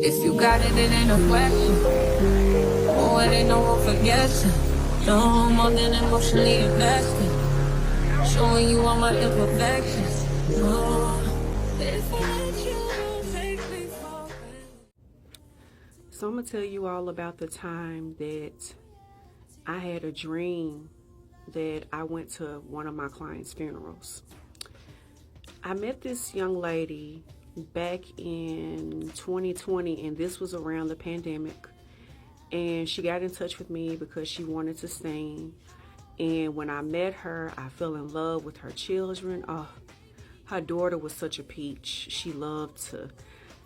If you got it, it ain't a question. Oh, it ain't no room for guessing. No more than emotionally invested. Showing you all my imperfections. Oh, if I let you take me for granted. So I'm going to tell you all about the time that I had a dream that I went to one of my clients' funerals. I met this young lady back in 2020, and this was around the pandemic. And she got in touch with me because she wanted to sing. And when I met her, I fell in love with her children. Oh, her daughter was such a peach. She loved to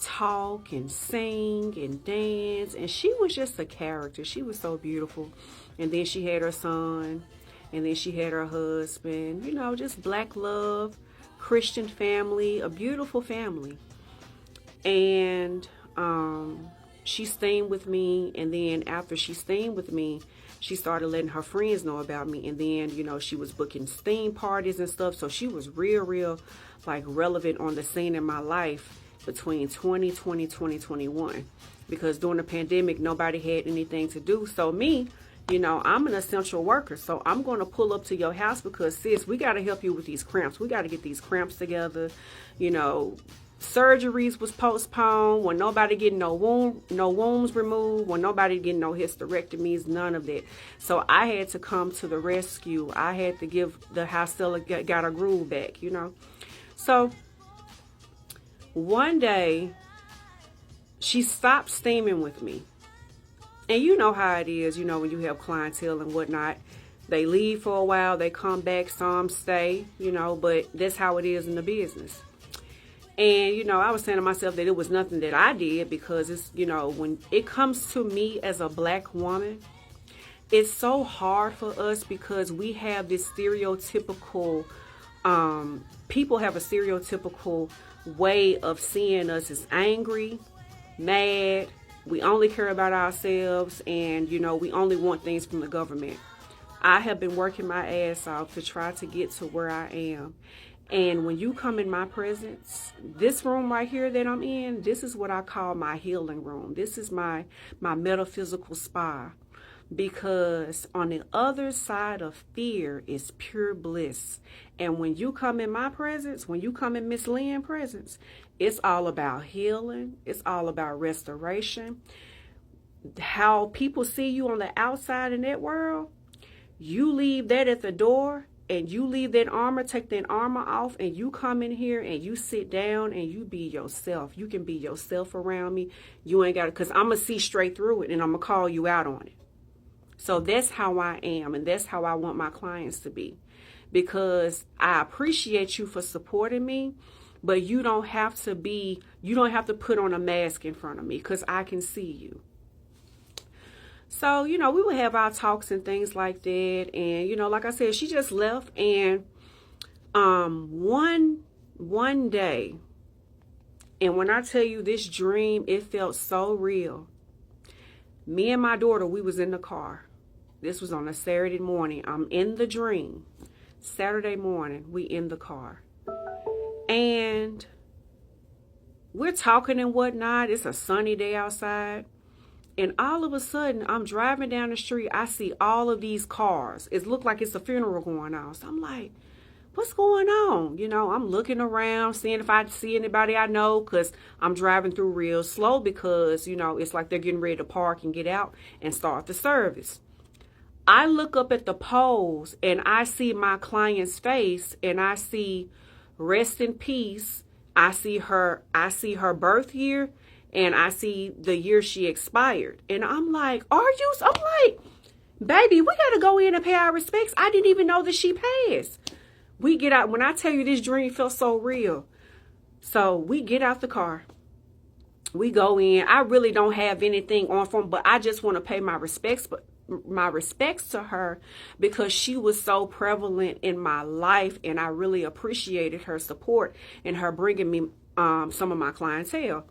talk and sing and dance, and she was just a character. She was so beautiful. And then she had her son, and then she had her husband, just black love, Christian family, a beautiful family. And she stayed with me, and then after she stayed with me, she started letting her friends know about me. And then, she was booking theme parties and stuff. So she was real, like, relevant on the scene in my life between 2020, 2021. Because during the pandemic, nobody had anything to do. So me, I'm an essential worker. So I'm going to pull up to your house because, sis, we got to help you with these cramps. We got to get these cramps together. Surgeries was postponed, when nobody getting no wombs removed, when nobody getting no hysterectomies, none of that. So I had to come to the rescue. I had to give the house still got her groove back, So one day she stopped steaming with me. And you know how it is, when you have clientele and whatnot. They leave for a while, they come back, some stay, but that's how it is in the business. And, I was saying to myself that it was nothing that I did because it's, when it comes to me as a black woman, it's so hard for us because we have this stereotypical, people have a stereotypical way of seeing us as angry, mad. We only care about ourselves and, we only want things from the government. I have been working my ass off to try to get to where I am. And when you come in my presence, this room right here that I'm in, this is what I call my healing room. This is my metaphysical spa. Because on the other side of fear is pure bliss. And when you come in my presence, when you come in Miss Lynn's presence, it's all about healing. It's all about restoration. How people see you on the outside in that world, you leave that at the door. And you leave that armor, take that armor off, and you come in here and you sit down and you be yourself. You can be yourself around me. You ain't got to, because I'm going to see straight through it and I'm going to call you out on it. So that's how I am, and that's how I want my clients to be. Because I appreciate you for supporting me, but you don't have to put on a mask in front of me because I can see you. So, we would have our talks and things like that. And, like I said, she just left. And one day, and when I tell you this dream, it felt so real. Me and my daughter, we was in the car. This was on a Saturday morning. I'm in the dream. Saturday morning, we in the car. And we're talking and whatnot. It's a sunny day outside. And all of a sudden, I'm driving down the street. I see all of these cars. It looked like it's a funeral going on. So I'm like, what's going on? I'm looking around, seeing if I see anybody I know, because I'm driving through real slow because, it's like they're getting ready to park and get out and start the service. I look up at the poles and I see my client's face and I see rest in peace. I see her birth year. And I see the year she expired. And I'm like, I'm like, baby, we got to go in and pay our respects. I didn't even know that she passed. We get out. When I tell you this dream felt so real. So we get out the car. We go in. I really don't have anything on for, but I just want to pay my respects to her because she was so prevalent in my life. And I really appreciated her support and her bringing me some of my clientele.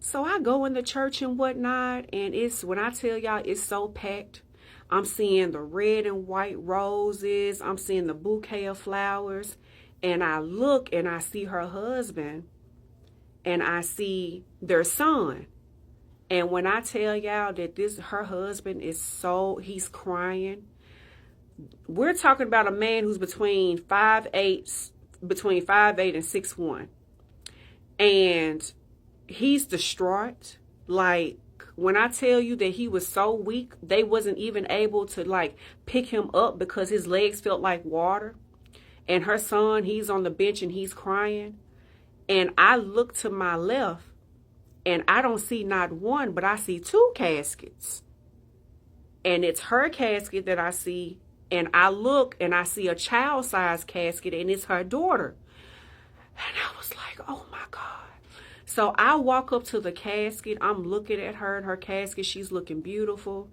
So I go in the church and whatnot, and when I tell y'all, it's so packed. I'm seeing the red and white roses. I'm seeing the bouquet of flowers. And I look and I see her husband and I see their son. And when I tell y'all that her husband is he's crying. We're talking about a man who's between 5'8" and 6'1". And he's distraught. Like, when I tell you that he was so weak, they wasn't even able to like pick him up because his legs felt like water. And her son, he's on the bench and he's crying. And I look to my left and I don't see not one, but I see two caskets. And it's her casket that I see. And I look and I see a child-sized casket and it's her daughter. And I was like, oh my God. So I walk up to the casket. I'm looking at her in her casket. She's looking beautiful.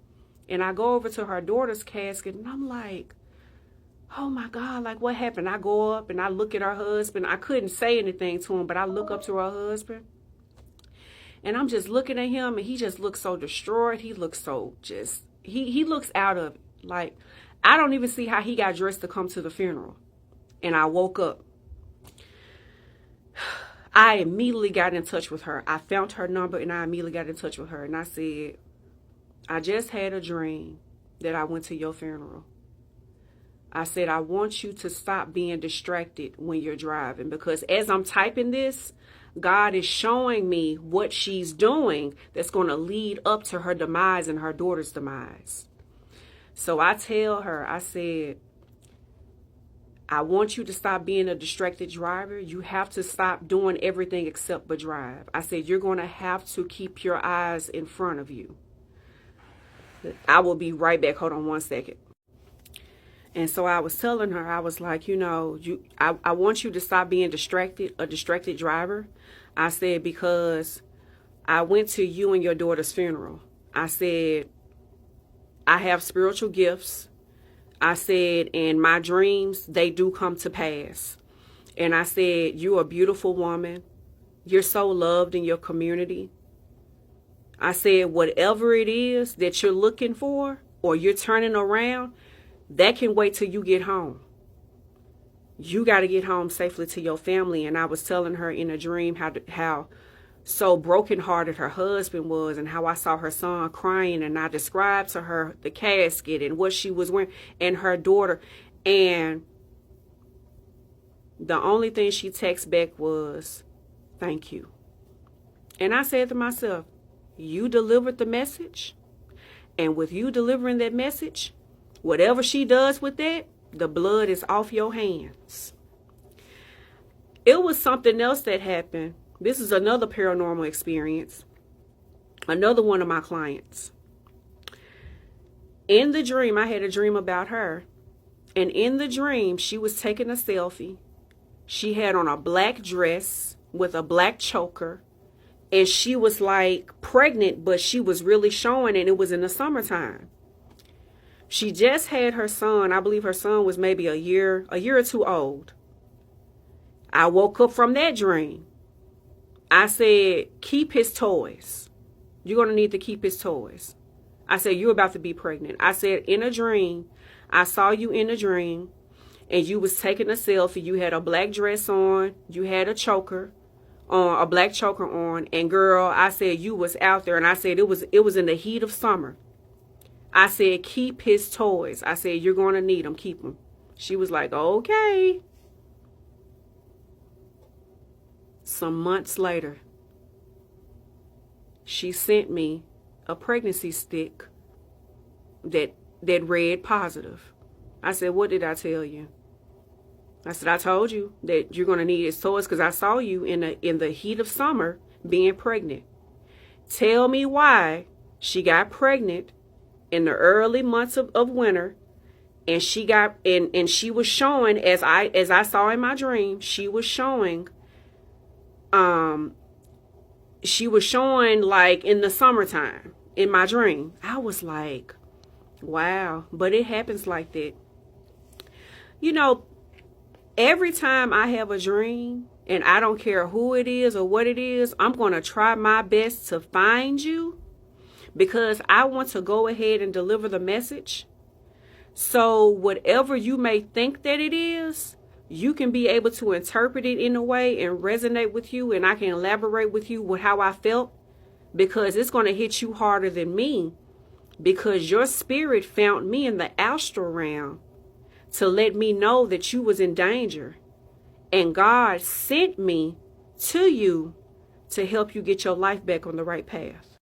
And I go over to her daughter's casket and I'm like, oh my God, like what happened? I go up and I look at her husband. I couldn't say anything to him, but I look up to her husband. And I'm just looking at him and he just looks so destroyed. He looks so just, he looks out of it. Like, I don't even see how he got dressed to come to the funeral. And I woke up. I immediately got in touch with her. I found her number and I immediately got in touch with her. And I said, I just had a dream that I went to your funeral. I said, I want you to stop being distracted when you're driving. Because as I'm typing this, God is showing me what she's doing that's going to lead up to her demise and her daughter's demise. So I tell her, I said, I want you to stop being a distracted driver. You have to stop doing everything except but drive. I said, you're going to have to keep your eyes in front of you. I will be right back. Hold on one second. And so I was telling her, I was like, you know, I want you to stop being distracted, a distracted driver. I said, because I went to you and your daughter's funeral. I said, I have spiritual gifts. I said, and my dreams, they do come to pass. And I said, you're a beautiful woman. You're so loved in your community. I said, whatever it is that you're looking for or you're turning around, that can wait till you get home. You got to get home safely to your family. And I was telling her in a dream how so brokenhearted her husband was and how I saw her son crying, and I described to her the casket and what she was wearing and her daughter. And the only thing she texted back was, thank you. And I said to myself, you delivered the message. And with you delivering that message, whatever she does with that, the blood is off your hands. It was something else that happened. This is another paranormal experience. Another one of my clients. In the dream, I had a dream about her. And in the dream, she was taking a selfie. She had on a black dress with a black choker. And she was like pregnant, but she was really showing, and it was in the summertime. She just had her son. I believe her son was maybe a year or two old. I woke up from that dream. I said, keep his toys. You're going to need to keep his toys. I said, you're about to be pregnant. I said, in a dream, I saw you in a dream, and you was taking a selfie. You had a black dress on. You had a choker on, a black choker on. And girl, I said, you was out there. And I said, it was in the heat of summer. I said, keep his toys. I said, you're going to need them. Keep them. She was like, okay. Some months later, she sent me a pregnancy stick that read positive. I said, what did I tell you? I said, I told you that you're going to need his toys because I saw you in the heat of summer being pregnant. Tell me why she got pregnant in the early months of winter, and she got and she was showing, as I saw in my dream, she was showing like in the summertime in my dream. I was like, wow, but it happens like that. You know, every time I have a dream, and I don't care who it is or what it is, I'm going to try my best to find you, because I want to go ahead and deliver the message. So whatever you may think that it is, you can be able to interpret it in a way and resonate with you, and I can elaborate with you with how I felt because it's going to hit you harder than me, because your spirit found me in the astral realm to let me know that you was in danger. And God sent me to you to help you get your life back on the right path.